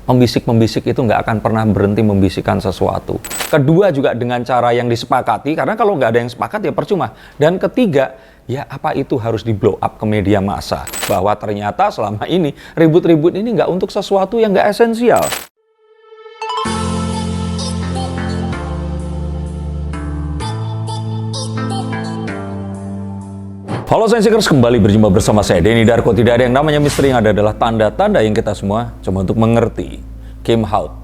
Pembisik-pembisik itu nggak akan pernah berhenti membisikkan sesuatu. Kedua juga dengan cara yang disepakati, karena kalau nggak ada yang sepakat ya percuma. Dan ketiga, ya apa itu harus di blow up ke media massa. Bahwa ternyata selama ini ribut-ribut ini nggak untuk sesuatu yang nggak esensial. Halo Sensikers, kembali berjumpa bersama saya Denny Darko. Tidak ada yang namanya misteri, yang ada adalah tanda-tanda yang kita semua coba untuk mengerti. Kim Hauth,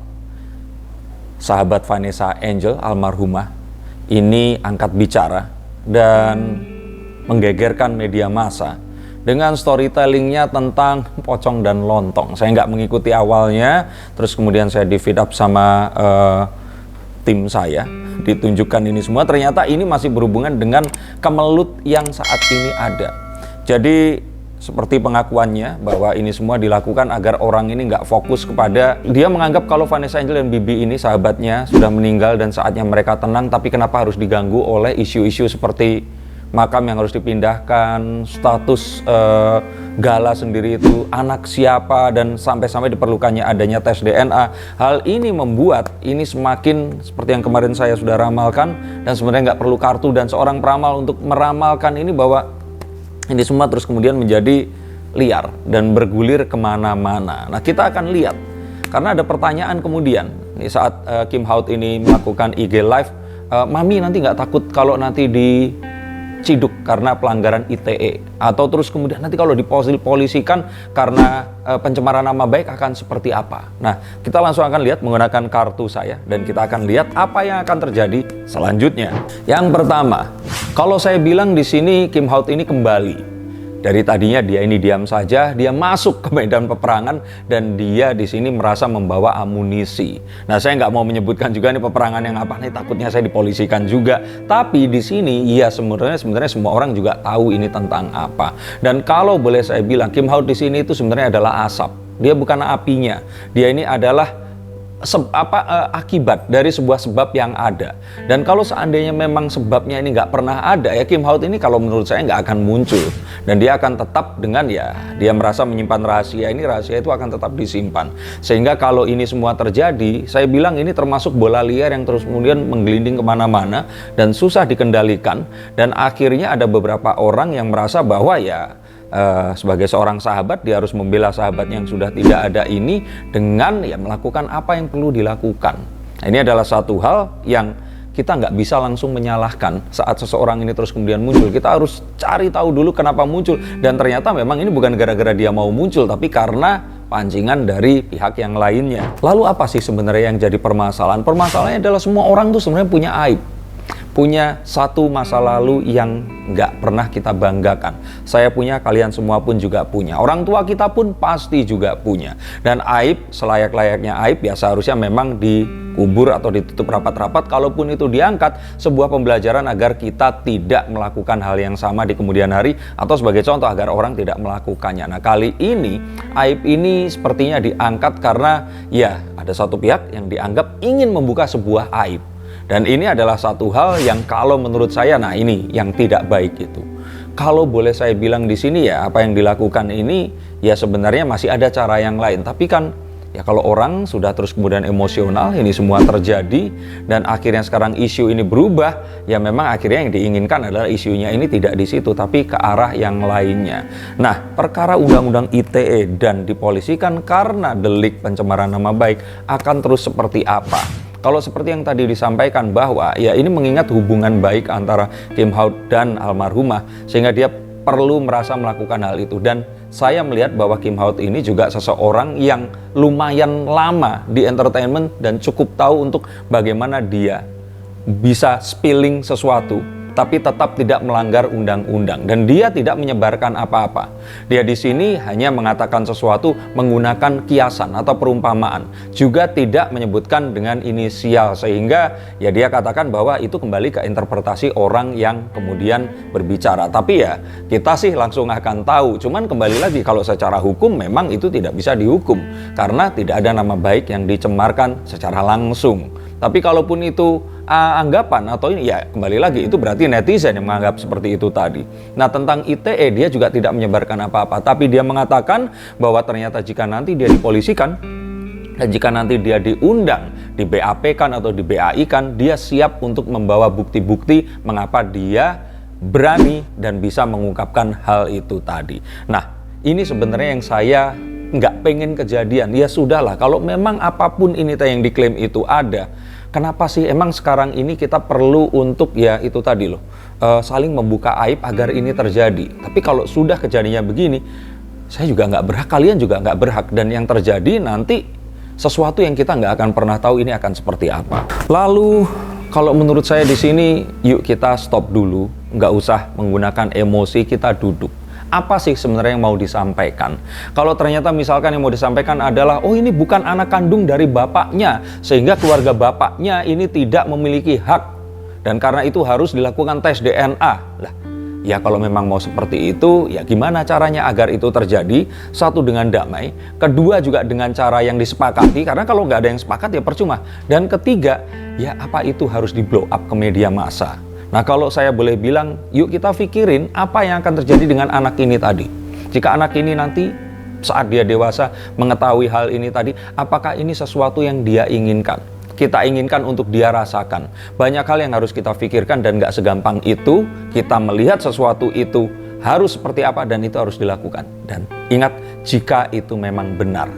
sahabat Vanessa Angel almarhumah, ini angkat bicara dan menggegerkan media massa dengan storytellingnya tentang pocong dan lontong. Saya nggak mengikuti awalnya, terus kemudian saya di feed up sama tim saya, ditunjukkan ini semua. Ternyata ini masih berhubungan dengan kemelut yang saat ini ada. Jadi seperti pengakuannya bahwa ini semua dilakukan agar orang ini nggak fokus kepada, dia menganggap kalau Vanessa Angel dan Bibi ini sahabatnya sudah meninggal dan saatnya mereka tenang, tapi kenapa harus diganggu oleh isu-isu seperti makam yang harus dipindahkan, status Gala sendiri itu anak siapa, dan sampai-sampai diperlukannya adanya tes DNA. Hal ini membuat ini semakin seperti yang kemarin saya sudah ramalkan, dan sebenarnya nggak perlu kartu dan seorang peramal untuk meramalkan ini, bahwa ini semua terus kemudian menjadi liar dan bergulir kemana-mana. Nah, kita akan lihat, karena ada pertanyaan kemudian ini saat Kim Hauth ini melakukan IG live, Mami nanti nggak takut kalau nanti diciduk karena pelanggaran ITE, atau terus kemudian nanti kalau dipolisikan karena pencemaran nama baik akan seperti apa. Nah, kita langsung akan lihat menggunakan kartu saya, dan kita akan lihat apa yang akan terjadi selanjutnya. Yang pertama, kalau saya bilang di sini Kim Hauth ini kembali. Dari tadinya dia ini diam saja, dia masuk ke medan peperangan, dan dia di sini merasa membawa amunisi. Nah, saya nggak mau menyebutkan juga nih peperangan yang apa nih, takutnya saya dipolisikan juga. Tapi di sini ya sebenarnya semua orang juga tahu ini tentang apa. Dan kalau boleh saya bilang, Kim Hauth di sini itu sebenarnya adalah asap. Dia bukan apinya. Dia ini adalah akibat dari sebuah sebab yang ada. Dan kalau seandainya memang sebabnya ini nggak pernah ada, ya Kim Hauth ini kalau menurut saya nggak akan muncul, dan dia akan tetap dengan dia merasa menyimpan rahasia, ini rahasia itu akan tetap disimpan. Sehingga kalau ini semua terjadi, saya bilang ini termasuk bola liar yang terus kemudian menggelinding kemana-mana dan susah dikendalikan, dan akhirnya ada beberapa orang yang merasa bahwa sebagai seorang sahabat, dia harus membela sahabat yang sudah tidak ada ini dengan melakukan apa yang perlu dilakukan. Nah, ini adalah satu hal yang kita nggak bisa langsung menyalahkan saat seseorang ini terus kemudian muncul. Kita harus cari tahu dulu kenapa muncul, dan ternyata memang ini bukan gara-gara dia mau muncul, tapi karena pancingan dari pihak yang lainnya. Lalu apa sih sebenarnya yang jadi permasalahan? Permasalahannya adalah semua orang tuh sebenarnya punya aib, punya satu masa lalu yang nggak pernah kita banggakan. Saya punya, kalian semua pun juga punya. Orang tua kita pun pasti juga punya. Dan aib, selayak-layaknya aib, ya seharusnya memang dikubur atau ditutup rapat-rapat. Kalaupun itu diangkat, sebuah pembelajaran agar kita tidak melakukan hal yang sama di kemudian hari, atau sebagai contoh agar orang tidak melakukannya. Nah, kali ini aib ini sepertinya diangkat karena ada satu pihak yang dianggap ingin membuka sebuah aib. Dan ini adalah satu hal yang kalau menurut saya, nah ini yang tidak baik itu. Kalau boleh saya bilang di sini, apa yang dilakukan ini sebenarnya masih ada cara yang lain. Tapi kan kalau orang sudah terus kemudian emosional, ini semua terjadi, dan akhirnya sekarang isu ini berubah, memang akhirnya yang diinginkan adalah isunya ini tidak di situ, tapi ke arah yang lainnya. Nah, perkara undang-undang ITE dan dipolisikan karena delik pencemaran nama baik akan terus seperti apa? Kalau seperti yang tadi disampaikan bahwa ini mengingat hubungan baik antara Kim Hauth dan almarhumah, sehingga dia perlu merasa melakukan hal itu. Dan saya melihat bahwa Kim Hauth ini juga seseorang yang lumayan lama di entertainment dan cukup tahu untuk bagaimana dia bisa spilling sesuatu tapi tetap tidak melanggar undang-undang, dan dia tidak menyebarkan apa-apa. Dia di sini hanya mengatakan sesuatu menggunakan kiasan atau perumpamaan, juga tidak menyebutkan dengan inisial, sehingga dia katakan bahwa itu kembali ke interpretasi orang yang kemudian berbicara. Tapi kita sih langsung akan tahu. Cuman kembali lagi, kalau secara hukum memang itu tidak bisa dihukum karena tidak ada nama baik yang dicemarkan secara langsung. Tapi kalaupun itu anggapan atau ini, kembali lagi itu berarti netizen yang menganggap seperti itu tadi. Nah, tentang ITE dia juga tidak menyebarkan apa-apa, tapi dia mengatakan bahwa ternyata jika nanti dia dipolisikan, Dan jika nanti dia diundang, di BAP kan atau di BAI kan, dia siap untuk membawa bukti-bukti mengapa dia berani dan bisa mengungkapkan hal itu tadi. Nah, ini sebenarnya yang saya nggak pengen kejadian. Ya sudahlah, kalau memang apapun ini yang diklaim itu ada, kenapa sih emang sekarang ini kita perlu untuk ya itu tadi loh, saling membuka aib agar ini terjadi. Tapi kalau sudah kejadiannya begini, saya juga nggak berhak, kalian juga nggak berhak. Dan yang terjadi nanti sesuatu yang kita nggak akan pernah tahu ini akan seperti apa. Lalu kalau menurut saya di sini, yuk kita stop dulu, nggak usah menggunakan emosi, kita duduk. Apa sih sebenarnya yang mau disampaikan? Kalau ternyata misalkan yang mau disampaikan adalah, oh ini bukan anak kandung dari bapaknya, sehingga keluarga bapaknya ini tidak memiliki hak, dan karena itu harus dilakukan tes DNA. Lah, ya kalau memang mau seperti itu, ya gimana caranya agar itu terjadi? Satu, dengan damai. Kedua, juga dengan cara yang disepakati, karena kalau nggak ada yang sepakat ya percuma. Dan ketiga, ya apa itu harus di blow up ke media massa? Nah, kalau saya boleh bilang, yuk kita pikirin apa yang akan terjadi dengan anak ini tadi. Jika anak ini nanti saat dia dewasa mengetahui hal ini tadi, apakah ini sesuatu yang dia inginkan? Kita inginkan untuk dia rasakan. Banyak hal yang harus kita pikirkan dan gak segampang itu. Kita melihat sesuatu itu harus seperti apa dan itu harus dilakukan. Dan ingat, jika itu memang benar.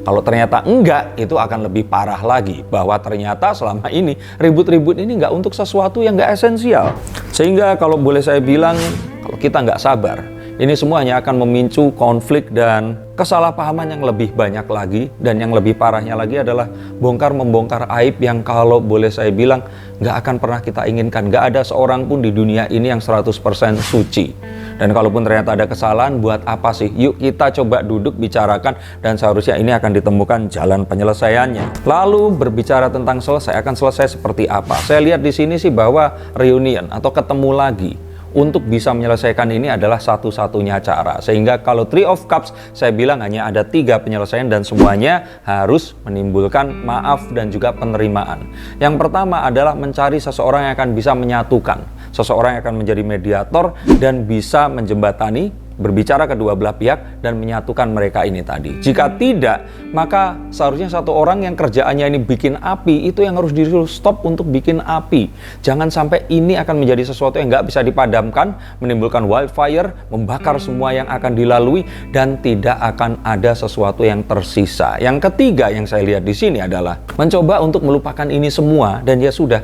Kalau ternyata enggak, itu akan lebih parah lagi. Bahwa ternyata selama ini ribut-ribut ini gak untuk sesuatu yang gak esensial. Sehingga kalau boleh saya bilang, kalau kita gak sabar, ini semuanya akan memicu konflik dan kesalahpahaman yang lebih banyak lagi. Dan yang lebih parahnya lagi adalah bongkar-membongkar aib yang kalau boleh saya bilang nggak akan pernah kita inginkan. Nggak ada seorang pun di dunia ini yang 100% suci. Dan kalaupun ternyata ada kesalahan, buat apa sih? Yuk kita coba duduk bicarakan dan seharusnya ini akan ditemukan jalan penyelesaiannya. Lalu berbicara tentang selesai, akan selesai seperti apa? Saya lihat di sini sih bahwa reunion atau ketemu lagi untuk bisa menyelesaikan ini adalah satu-satunya cara. Sehingga kalau Three of Cups, saya bilang hanya ada 3 penyelesaian dan semuanya harus menimbulkan maaf dan juga penerimaan. Yang pertama adalah mencari seseorang yang akan bisa menyatukan. Seseorang yang akan menjadi mediator dan bisa menjembatani, berbicara kedua belah pihak dan menyatukan mereka ini tadi. Jika tidak, maka seharusnya satu orang yang kerjaannya ini bikin api, itu yang harus disuruh stop untuk bikin api. Jangan sampai ini akan menjadi sesuatu yang nggak bisa dipadamkan, menimbulkan wildfire, membakar semua yang akan dilalui, dan tidak akan ada sesuatu yang tersisa. Yang ketiga yang saya lihat di sini adalah mencoba untuk melupakan ini semua dan ya sudah,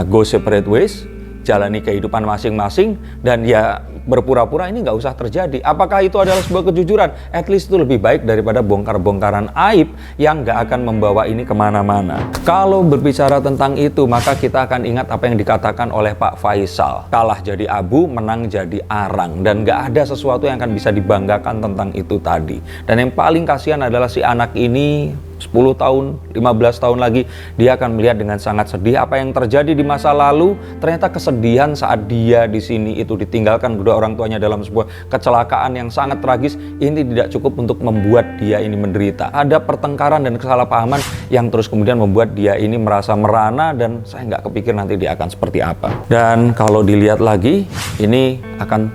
go separate ways, jalani kehidupan masing-masing, dan ya berpura-pura ini nggak usah terjadi. Apakah itu adalah sebuah kejujuran? At least itu lebih baik daripada bongkar-bongkaran aib yang nggak akan membawa ini kemana-mana. Kalau berbicara tentang itu, maka kita akan ingat apa yang dikatakan oleh Pak Faisal. Kalah jadi abu, menang jadi arang. Dan nggak ada sesuatu yang akan bisa dibanggakan tentang itu tadi. Dan yang paling kasihan adalah si anak ini 10 tahun, 15 tahun lagi, dia akan melihat dengan sangat sedih apa yang terjadi di masa lalu. Ternyata kesedihan saat dia di sini itu ditinggalkan kedua orang tuanya dalam sebuah kecelakaan yang sangat tragis, ini tidak cukup untuk membuat dia ini menderita. Ada pertengkaran dan kesalahpahaman yang terus kemudian membuat dia ini merasa merana, dan saya nggak kepikir nanti dia akan seperti apa. Dan kalau dilihat lagi, ini akan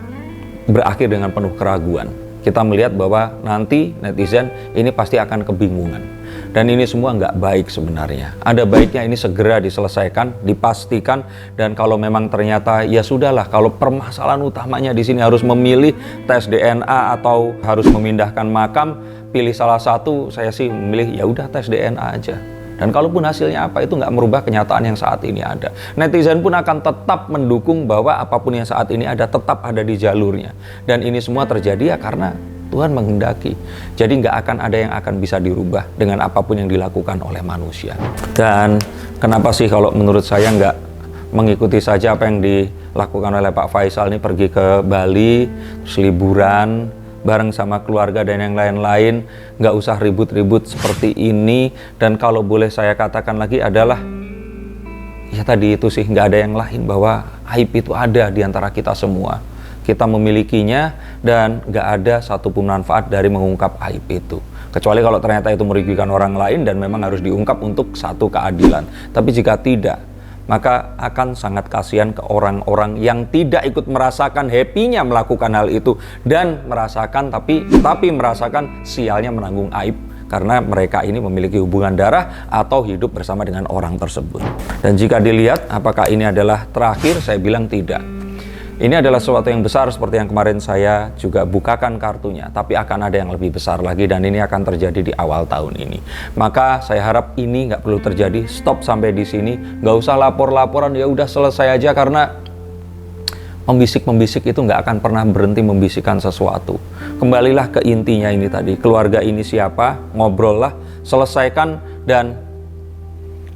berakhir dengan penuh keraguan. Kita melihat bahwa nanti netizen ini pasti akan kebingungan. Dan ini semua nggak baik sebenarnya. Ada baiknya ini segera diselesaikan, dipastikan. Dan kalau memang ternyata ya sudahlah, kalau permasalahan utamanya di sini harus memilih tes DNA atau harus memindahkan makam, pilih salah satu. Saya sih memilih ya udah tes DNA aja. Dan kalaupun hasilnya apa, itu nggak merubah kenyataan yang saat ini ada. Netizen pun akan tetap mendukung bahwa apapun yang saat ini ada tetap ada di jalurnya. Dan ini semua terjadi ya karena Tuhan menghendaki. Jadi nggak akan ada yang akan bisa dirubah dengan apapun yang dilakukan oleh manusia. Dan kenapa sih kalau menurut saya nggak mengikuti saja apa yang dilakukan oleh Pak Faisal ini, pergi ke Bali, terus liburan bareng sama keluarga dan yang lain-lain, nggak usah ribut-ribut seperti ini. Dan kalau boleh saya katakan lagi adalah ya tadi itu sih, nggak ada yang lain, bahwa aib itu ada di antara kita semua. Kita memilikinya dan nggak ada satupun manfaat dari mengungkap aib itu. Kecuali kalau ternyata itu merugikan orang lain dan memang harus diungkap untuk satu keadilan. Tapi jika tidak, maka akan sangat kasihan ke orang-orang yang tidak ikut merasakan happy-nya melakukan hal itu dan merasakan tapi merasakan sialnya menanggung aib karena mereka ini memiliki hubungan darah atau hidup bersama dengan orang tersebut. Dan jika dilihat apakah ini adalah terakhir, saya bilang tidak. Ini adalah sesuatu yang besar seperti yang kemarin saya juga bukakan kartunya, tapi akan ada yang lebih besar lagi dan ini akan terjadi di awal tahun ini. Maka saya harap ini nggak perlu terjadi, stop sampai di sini, nggak usah lapor-laporan, ya udah selesai aja, karena membisik-membisik itu nggak akan pernah berhenti membisikkan sesuatu. Kembalilah ke intinya ini tadi, keluarga ini siapa, ngobrol lah, selesaikan, dan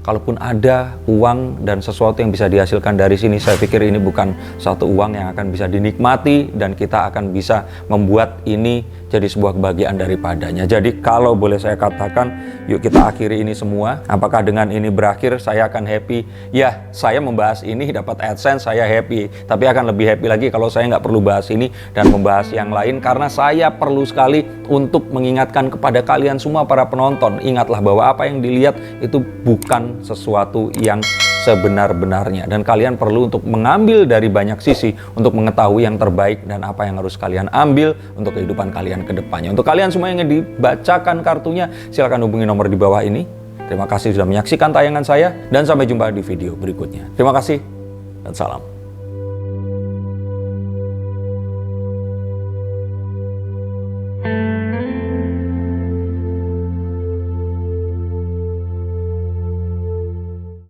kalaupun ada uang dan sesuatu yang bisa dihasilkan dari sini, saya pikir ini bukan satu uang yang akan bisa dinikmati dan kita akan bisa membuat ini jadi sebuah kebahagiaan daripadanya. Jadi kalau boleh saya katakan, yuk kita akhiri ini semua. Apakah dengan ini berakhir saya akan happy? Ya, saya membahas ini dapat AdSense, saya happy. Tapi akan lebih happy lagi kalau saya nggak perlu bahas ini dan membahas yang lain, karena saya perlu sekali untuk mengingatkan kepada kalian semua para penonton. Ingatlah bahwa apa yang dilihat itu bukan sesuatu yang sebenar-benarnya, dan kalian perlu untuk mengambil dari banyak sisi untuk mengetahui yang terbaik dan apa yang harus kalian ambil untuk kehidupan kalian ke depannya. Untuk kalian semua yang ingin dibacakan kartunya, silakan hubungi nomor di bawah ini. Terima kasih sudah menyaksikan tayangan saya dan sampai jumpa di video berikutnya. Terima kasih dan salam.